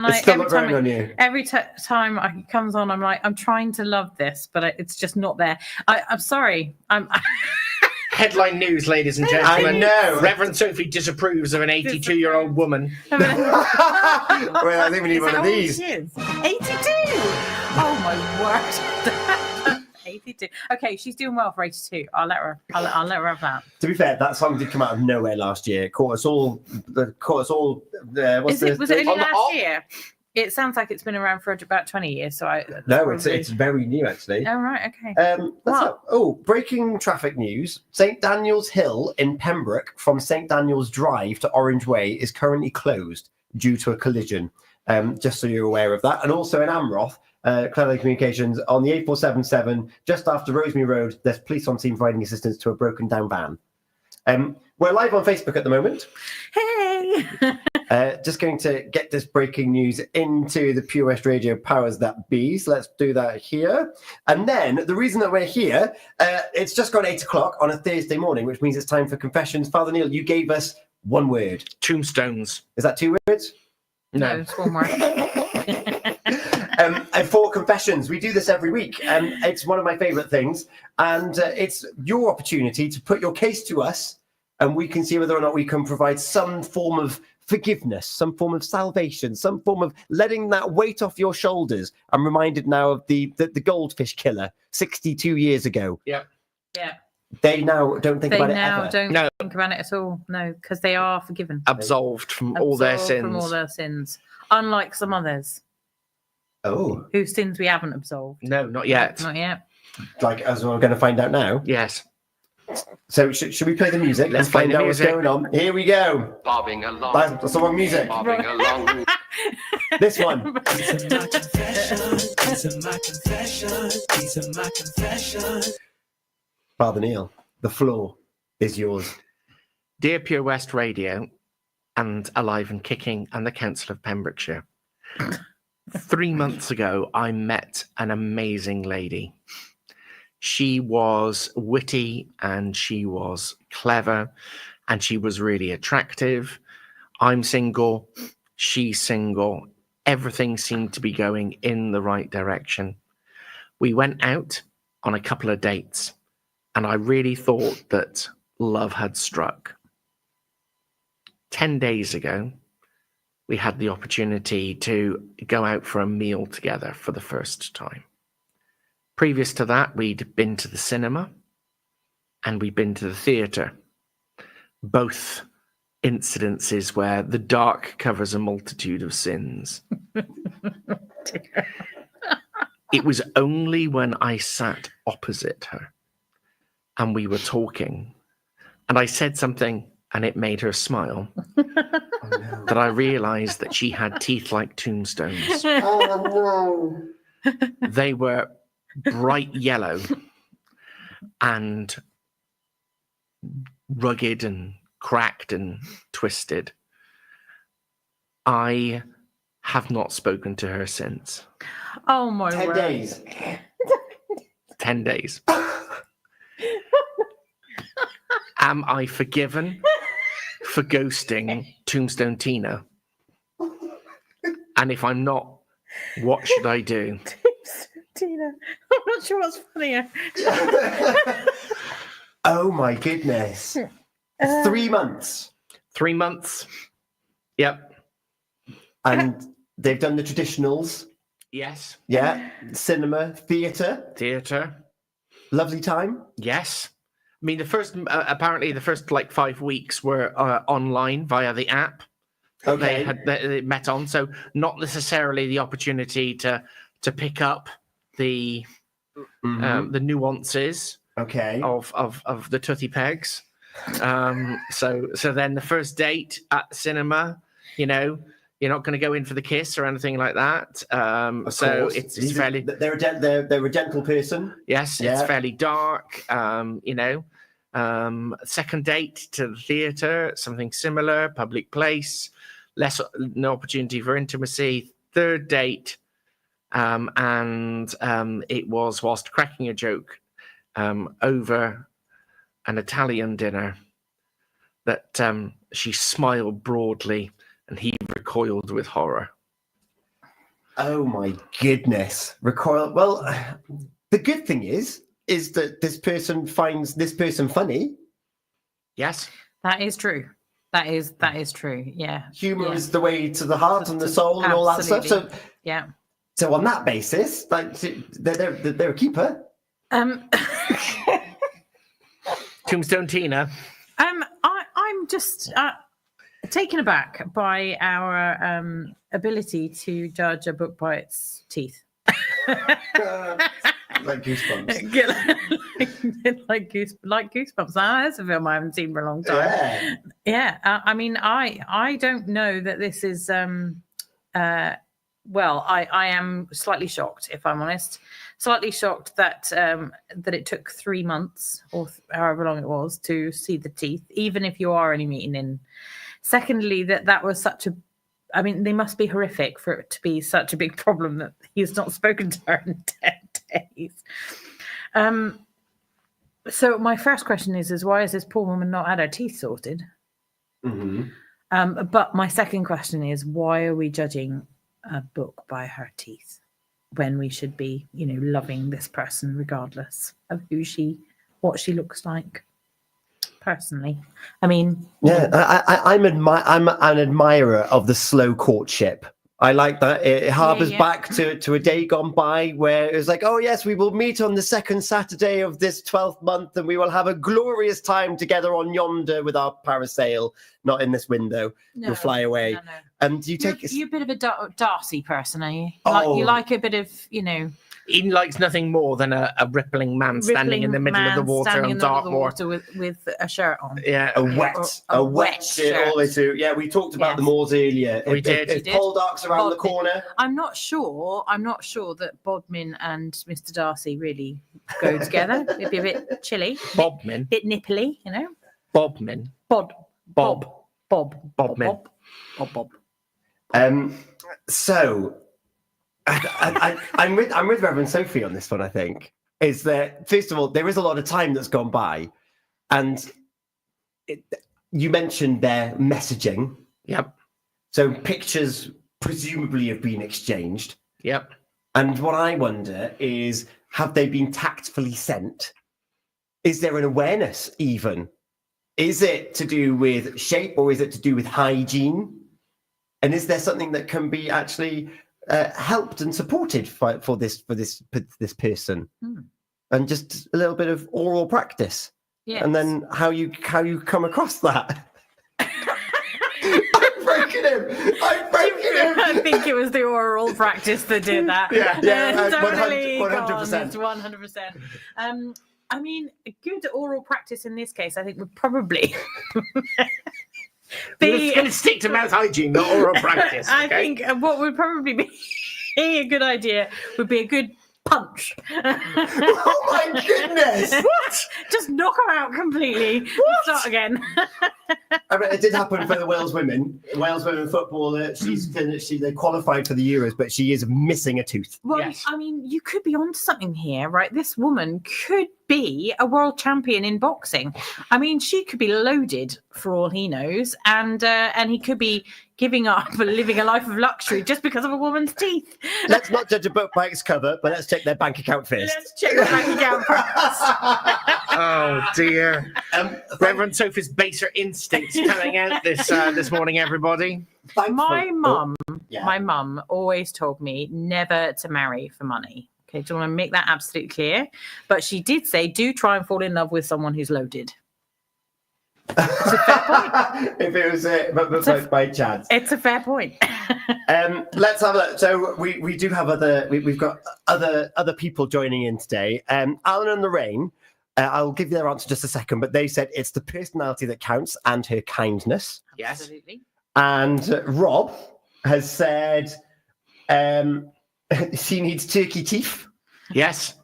It's still not growing on you. Every time it comes on, I'm like, I'm trying to love this, but it's just not there. I'm sorry. Headline news, ladies and gentlemen. I know. Reverend Sophie disapproves of an 82-year-old woman. Well, I think we need one of these. 82. Oh my word. 82. Okay, she's doing well for 82. I'll let her have that. To be fair, that song did come out of nowhere last year. Caught us all. Was it only last year? It sounds like it's been around for about 20 years. So it's very new actually. Oh right, okay. Breaking traffic news: St Daniel's Hill in Pembroke from St Daniel's Drive to Orange Way is currently closed due to a collision. Just so you're aware of that. And also in Amroth, Clever Communications on the A477, just after Rosemary Road, there's police on scene providing assistance to a broken down van. We're live on Facebook at the moment. Hey! Just going to get this breaking news into the Pure West Radio powers that be. So let's do that here. And then the reason that we're here, it's just gone 8 o'clock on a Thursday morning, which means it's time for confessions. Father Neil, you gave us one word. Tombstones. Is that 2 words? No, it's one word. And for confessions, we do this every week, and it's one of my favourite things. And it's your opportunity to put your case to us, and we can see whether or not we can provide some form of forgiveness, some form of salvation, some form of letting that weight off your shoulders. I'm reminded now of the goldfish killer 62 years ago. Yeah. They now don't think about it ever. They now don't think about it at all. No, because they are forgiven. Absolved from all their sins. From all their sins. Unlike some others. Oh. Whose sins we haven't absolved. No, not yet. Not yet. Like, as we're going to find out now. Yes. So should we play the music? Let's find out what's going on. Here we go. Bobbing along. That's the wrong music. Bobbing along. This one. These are my confessions. These are my confessions. These are my confessions. Father Neil, the floor is yours. Dear Pure West Radio and Alive and Kicking and the Council of Pembrokeshire, 3 months ago, I met an amazing lady. She was witty and she was clever and she was really attractive. I'm single. She's single. Everything seemed to be going in the right direction. We went out on a couple of dates and I really thought that love had struck. 10 days ago, we had the opportunity to go out for a meal together for the first time. Previous to that, we'd been to the cinema and we'd been to the theatre. Both incidences where the dark covers a multitude of sins. It was only when I sat opposite her and we were talking and I said something and it made her smile that I realized that she had teeth like tombstones. Oh, no. They were bright yellow and rugged and cracked and twisted. I have not spoken to her since. Oh my 10 word. days. 10 days. Am I forgiven for ghosting Tombstone Tina? And if I'm not, what should I do? Tina, I'm not sure what's funnier. Oh my goodness. 3 months. 3 months. Yep. And they've done the traditionals. Yes. Yeah. Cinema, theatre. Theatre. Lovely time. Yes. I mean, apparently the first like 5 weeks were online via the app. Okay. They met on, so not necessarily the opportunity to pick up the nuances Okay. of the tutty pegs. So then the first date at the cinema, you know, you're not going to go in for the kiss or anything like that. So course. it's fairly. They're a gentle person. Yes, Yeah. it's fairly dark. You know, second date to the theatre, something similar, public place, no opportunity for intimacy. Third date, and it was whilst cracking a joke over an Italian dinner that she smiled broadly and he recoiled with horror. Oh my goodness. Recoil. Well, the good thing is that this person finds this person funny. Yes. That is true. That is true. Yeah. Humor Yeah. is the way to the heart and the soul and all that stuff. So, Yeah. so on that basis, like they're a keeper. Tombstone Tina. I'm just taken aback by our ability to judge a book by its teeth. Like Goosebumps. like Goosebumps. That's a film I haven't seen for a long time. Yeah. I mean, I don't know that this is. Well, I am slightly shocked, if I'm honest. Slightly shocked that that it took 3 months or however long it was to see the teeth, even if you are only meeting in. Secondly, that was such a. I mean, they must be horrific for it to be such a big problem that he's not spoken to her in 10 days. So my first question is why has this poor woman not had her teeth sorted? Mm-hmm. But my second question is, why are we judging a book by her teeth when we should be, loving this person regardless of what she looks like? Personally, I mean, yeah, I'm an admirer of the slow courtship. I like that it harbours back to a day gone by where it was like, oh yes, we will meet on the second Saturday of this 12th month, and we will have a glorious time together on yonder with our parasail, not in this window. You'll fly away, no. And you take. You're a bit of a Darcy person, are you? Oh. You like a bit of, He likes nothing more than a rippling man standing in the middle of the water on Dartmoor. With a shirt on. Yeah, A wet shirt all the way through. Yeah, we talked about the moors earlier. We did. If Poldark's around the Bodmin. corner. I'm not sure that Bodmin and Mr. Darcy really go together. It'd be a bit chilly. Bobmin. Bit nipply, Bobmin. Bob. Bobmin. Bob. So I'm with Reverend Sophie on this one. I think is that first of all there is a lot of time that's gone by, and you mentioned their messaging. Yep. So pictures presumably have been exchanged. Yep. And what I wonder is, have they been tactfully sent? Is there an awareness even? Is it to do with shape or is it to do with hygiene? And is there something that can be actually helped and supported for this person? And just a little bit of oral practice. Yes. And then how you come across that. I've broken him. I think it was the oral practice that did that. Yeah, totally 100%. 100%. I mean, a good oral practice in this case, I think, would probably We're going to stick to mouth hygiene, not oral practice. I think what would probably be a good idea would be a good punch. Oh my goodness! What? Just knock her out completely. Start again. I mean, it did happen for the Wales women. Wales women football. They qualified for the Euros, but she is missing a tooth. Well, Yes. I mean, you could be onto something here, right? This woman could be a world champion in boxing. I mean, she could be loaded for all he knows, and he could be giving up living a life of luxury just because of a woman's teeth. Let's not judge a book by its cover, but let's check their bank account first. Let's check the bank account first. Oh dear. Reverend Sophie's baser instincts coming out this morning, everybody. My yeah. mum always told me never to marry for money. Okay, do you want to make that absolutely clear? But she did say, do try and fall in love with someone who's loaded. It's a fair point. If it was by chance. It's a fair point. Let's have a look. So we do have we've got other people joining in today. Alan and Lorraine, I'll give you their answer in just a second, but they said it's the personality that counts and her kindness. Yes. Absolutely. And Rob has said she needs turkey teeth, Yes.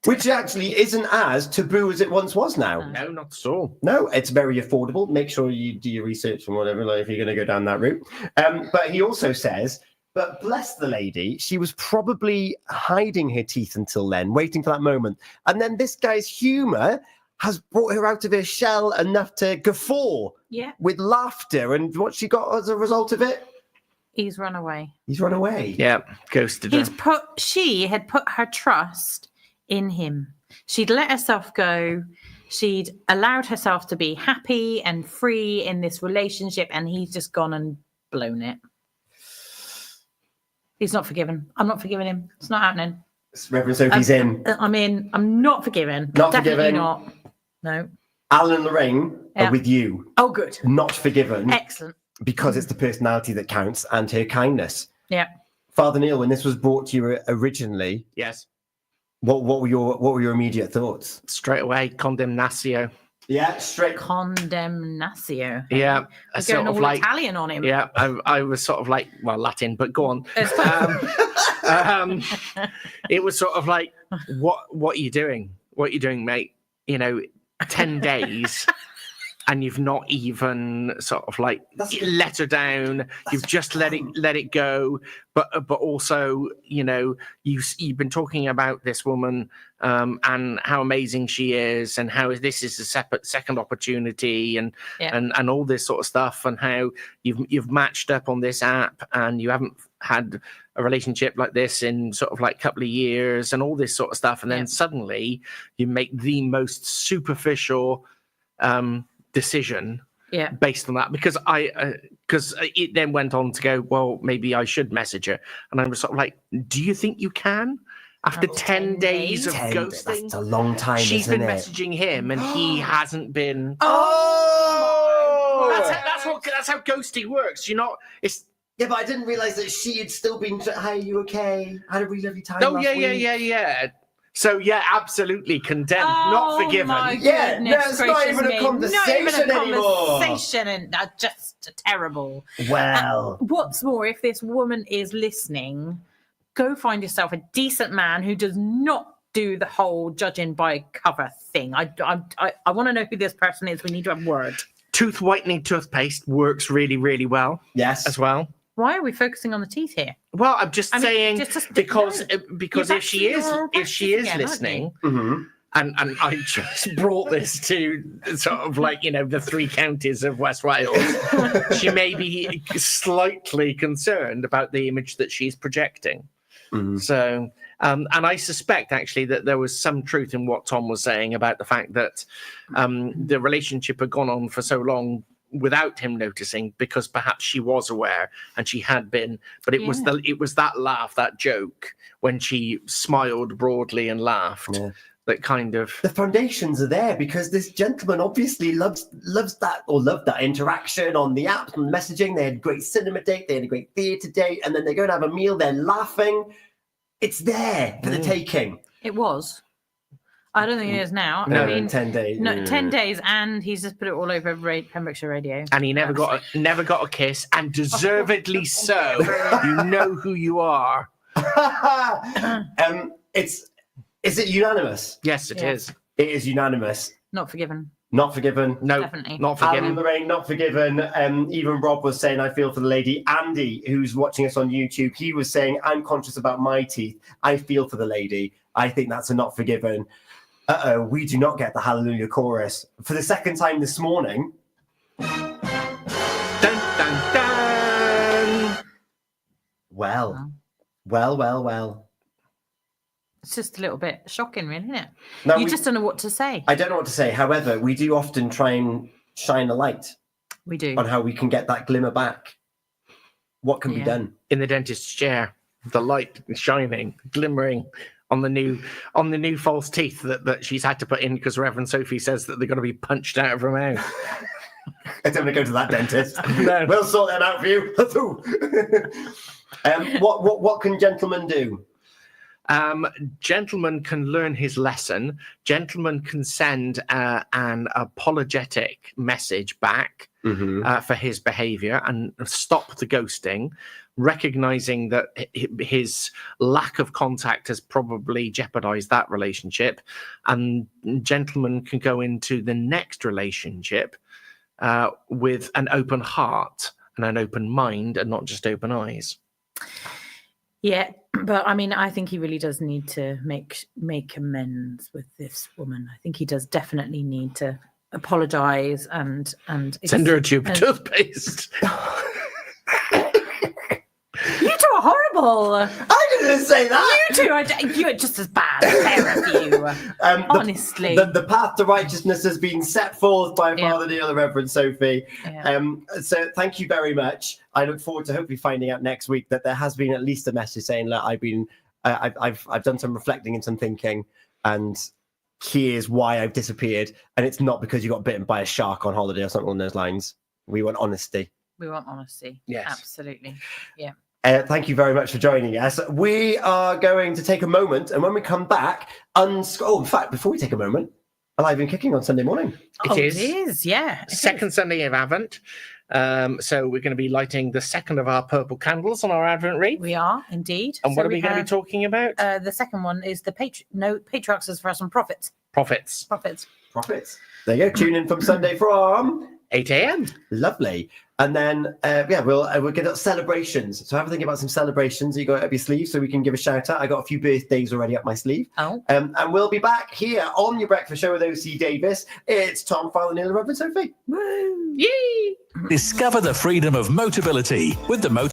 which actually isn't as taboo as it once was now. No, not at all. No, it's very affordable. Make sure you do your research and whatever, like if you're going to go down that route. But he also says, but bless the lady, she was probably hiding her teeth until then, waiting for that moment. And then this guy's humour has brought her out of her shell enough to guffaw Yeah. with laughter. And what she got as a result of it? He's run away. He's run away. Yeah, ghosted her. She had put her trust in him. She'd let herself go. She'd allowed herself to be happy and free in this relationship, and he's just gone and blown it. He's not forgiven. I'm not forgiving him. It's not happening. Reverend Sophie's in. I'm not forgiven. Not Definitely forgiven. not. No. Alan and Lorraine Yeah. are with you. Oh, good. Not forgiven Excellent. because it's the personality that counts and her kindness. Yeah. Father Neil, when this was brought to you originally, Yes, what were your immediate thoughts? straight away, condemnatio. Yeah, straight. Condemnatio. Yeah, We're a sort going of all like, Italian on him. yeah, I was sort of like, well, Latin, but go on. It was sort of like, what are you doing? What are you doing, mate? 10 days. And you've not even sort of like let her down. You've just let it go. But also, you've been talking about this woman and how amazing she is, and how this is a second opportunity, and all this sort of stuff, and how you've matched up on this app, and you haven't had a relationship like this in sort of like a couple of years, and all this sort of stuff, and then suddenly you make the most superficial decision based on that, because it then went on to go, well, maybe I should message her, and I was sort of like, do you think you can after 10 days of ghosting? That's a long time. She's isn't been it? messaging him and he hasn't been. Oh, That's how ghosting works. It's yeah, but I didn't realize that she had still been. Hi, are you okay? I had a really lovely time. oh last yeah. week. So yeah, absolutely condemned, not forgiven. My Yeah, no, goodness it's not gracious even a me. conversation not even a anymore. conversation, and just terrible. Well, What's more, if this woman is listening, go find yourself a decent man who does not do the whole judging by cover thing. I want to know who this person is. We need to have word. Tooth whitening toothpaste works really, really well yes. as well. Why are we focusing on the teeth here? Well, I'm just I mean, saying just- because You're if back she to is your practice again, aren't listening, Mm-hmm. and I just brought this to sort of like the 3 counties of West Wales, she may be slightly concerned about the image that she's projecting. Mhm. So, and I suspect actually that there was some truth in what Tom was saying about the fact that the relationship had gone on for so long without him noticing, because perhaps she was aware and she had been, but it was that laugh, that joke, when she smiled broadly and laughed, that kind of The foundations are there because this gentleman obviously loves that, or loved that interaction on the app and messaging. They had a great cinema date, they had a great theatre date, and then they're going to have a meal. They're laughing. It's there for the taking. It was. I don't think it is now. No, I mean, 10 days. no, 10 days, and he's just put it all over Pembrokeshire Radio. and he never got a kiss, and deservedly so. You know who you are. Is it unanimous? Yes, it is. It is unanimous. Not forgiven. Not forgiven. No, Definitely. not Alan forgiven. Lorraine, not forgiven. Even Rob was saying, I feel for the lady. Andy, who's watching us on YouTube, he was saying, I'm conscious about my teeth. I feel for the lady. I think that's a not forgiven. We do not get the Hallelujah chorus. For the second time this morning. Dun, dun, dun. Well. It's just a little bit shocking, really, isn't it? Now, You just don't know what to say. I don't know what to say. However, we do often try and shine a light We do. on how we can get that glimmer back. What can be done? In the dentist's chair, the light shining, glimmering on the new false teeth that she's had to put in because Reverend Sophie says that they're going to be punched out of her mouth. I don't want to go to that dentist. No. We'll sort that out for you. What can gentlemen do? Gentleman can learn his lesson. Gentleman can send an apologetic message back for his behavior and stop the ghosting, recognizing that his lack of contact has probably jeopardized that relationship. And gentleman can go into the next relationship with an open heart and an open mind and not just open eyes. Yeah, but I mean, I think he really does need to make amends with this woman. I think he does definitely need to apologize and Send her a tube of and- toothpaste. terrible. I didn't say that. You two, you're just as bad. Pair of you. Honestly. The path to righteousness has been set forth by Yeah. Father Neil and Reverend Sophie. Yeah. So thank you very much. I look forward to hopefully finding out next week that there has been at least a message saying that I've done some reflecting and some thinking, and here's why I've disappeared, and it's not because you got bitten by a shark on holiday or something along those lines. We want honesty. We want honesty. Yes. Absolutely. Yeah. Thank you very much for joining us. We are going to take a moment, and when we come back, in fact, before we take a moment, Alive and Kicking on Sunday morning. It is. It is. Yeah. it Second is. Sunday of Advent. So we're going to be lighting the second of our purple candles on our Advent wreath. We are indeed. And So what are we going to be talking about? The second one is the Patriarchs as for us on Prophets. Profits. Profits. Profits. There you go. Tune in from Sunday from 8 a.m. lovely. And then we'll get up celebrations. So have a think about some celebrations you got up your sleeve, so we can give a shout out. I got a few birthdays already up my sleeve. Oh. And we'll be back here on your breakfast show with OC Davis. It's Tom, Father Neil, and Reverend Sophie. Yay! Discover the freedom of Motability with the